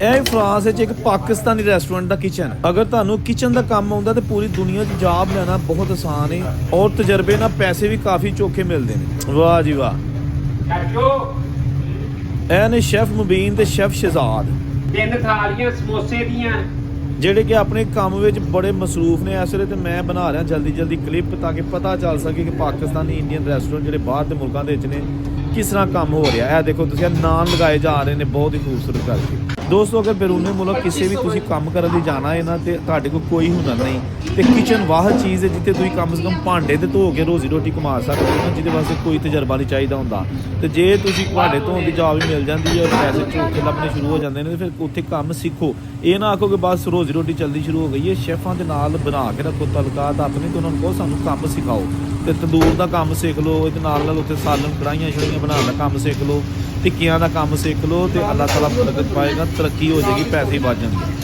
ਇਹ ਫਰਾਂਸ ਵਿੱਚ ਇੱਕ ਪਾਕਿਸਤਾਨੀ ਰੈਸਟੋਰੈਂਟ ਦਾ ਕਿਚਨ। ਅਗਰ ਤੁਹਾਨੂੰ ਕਿਚਨ ਦਾ ਕੰਮ ਆਉਂਦਾ ਤੇ ਪੂਰੀ ਦੁਨੀਆ 'ਚ ਜੌਬ ਲੈਣਾ ਬਹੁਤ ਆਸਾਨ ਹੈ ਔਰ ਤਜਰਬੇ ਨਾਲ ਪੈਸੇ ਵੀ ਕਾਫੀ ਚੋਖੇ ਮਿਲਦੇ ਨੇ। ਵਾਹ ਜੀ ਵਾਹ। ਇਹ ਨੇ ਸ਼ੈਫ ਮੁਬੀਨ ਤੇ ਸ਼ੈਫ ਸ਼ਹਿਜ਼ਾਦ, 3 ਥਾਲੀਆਂ ਸਮੋਸੇ ਦੀਆਂ ਜਿਹੜੇ ਕਿ ਆਪਣੇ ਕੰਮ ਵਿੱਚ ਬੜੇ ਮਸਰੂਫ ਨੇ ਇਸ ਵੇਲੇ। ਤੇ ਮੈਂ ਬਣਾ ਰਿਹਾ ਜਲਦੀ ਕਲਿੱਪ ਤਾਂ ਕਿ ਪਤਾ ਚੱਲ ਸਕੇ ਕਿ ਪਾਕਿਸਤਾਨੀ ਇੰਡੀਅਨ ਰੈਸਟੋਰੈਂਟ ਜਿਹੜੇ ਬਾਹਰ ਦੇ ਮੁਲਕਾਂ ਦੇ ਵਿੱਚ ਨੇ ਕਿਸ ਤਰ੍ਹਾਂ ਕੰਮ ਹੋ ਰਿਹਾ। ਇਹ ਦੇਖੋ ਤੁਸੀਂ, ਨਾਨ ਲਗਾਏ ਜਾ ਰਹੇ ਨੇ ਬਹੁਤ ਹੀ ਖੂਬਸੂਰਤ ਕਰਕੇ। ਦੋਸਤੋ, ਅਗਰ ਬੈਰੂਨੇ ਮੁਲਕ ਕਿਸੇ ਵੀ ਤੁਸੀਂ ਕੰਮ ਕਰਨ ਲਈ ਜਾਣਾ ਹੈ ਨਾ ਤੇ ਤੁਹਾਡੇ ਕੋਲ ਕੋਈ ਹੁਨਰ ਨਹੀਂ ਤੇ ਕਿਚਨ ਵਾਹ ਚੀਜ਼ ਹੈ ਜਿੱਥੇ ਤੁਸੀਂ ਕਮ ਸੇ ਕਮ ਭਾਂਡੇ ਤੇ ਧੋ ਕੇ ਰੋਜ਼ੀ ਰੋਟੀ ਕਮਾ ਸਕਦੇ ਹੋ, ਜਿਹਦੇ ਵਾਸਤੇ ਕੋਈ ਤਜਰਬਾ ਨਹੀਂ ਚਾਹੀਦਾ ਹੁੰਦਾ। ਤੇ ਜੇ ਤੁਸੀਂ ਭਾਂਡੇ ਧੋਣ ਦੀ ਜੌਬ ਵੀ ਮਿਲ ਜਾਂਦੀ ਹੈ, ਪੈਸੇ ਚੋਖੇ ਲੱਭਣੇ ਸ਼ੁਰੂ ਹੋ ਜਾਂਦੇ ਨੇ, ਫਿਰ ਉੱਥੇ ਕੰਮ ਸਿੱਖੋ। ਇਹ ਨਾ ਆਖੋ ਕਿ ਬਸ ਰੋਜ਼ੀ ਰੋਟੀ ਚੱਲਦੀ ਸ਼ੁਰੂ ਹੋ ਗਈ ਹੈ। ਸ਼ੈਫਾਂ ਦੇ ਨਾਲ ਬਣਾ ਕੇ ਰੱਖੋ ਤਲਕਾਤ ਆਪਣੇ, ਤੇ ਉਹਨਾਂ ਨੂੰ ਕਹੋ ਸਾਨੂੰ ਕੰਮ ਸਿਖਾਓ। ਤੇ ਤੰਦੂਰ ਦਾ ਕੰਮ ਸਿੱਖ ਲਓ, ਇਹਦੇ ਨਾਲ ਉੱਥੇ ਸਾਲਨ ਕੜਾਹੀਆਂ ਛੜੀਆਂ ਬਣਾਉਣ ਦਾ ਕੰਮ ਸਿੱਖ ਲਓ, ਟਿੱਕੀਆਂ ਦਾ ਕੰਮ ਸਿੱਖ ਲਓ ਤੇ ਅੱਲਾਹ ਤਾਲਾ ਬਰਕਤ ਪਾਏਗਾ, ਤਰੱਕੀ ਹੋ ਜਾਏਗੀ, ਪੈਸੇ ਵੱਧ ਜਾਣਗੇ।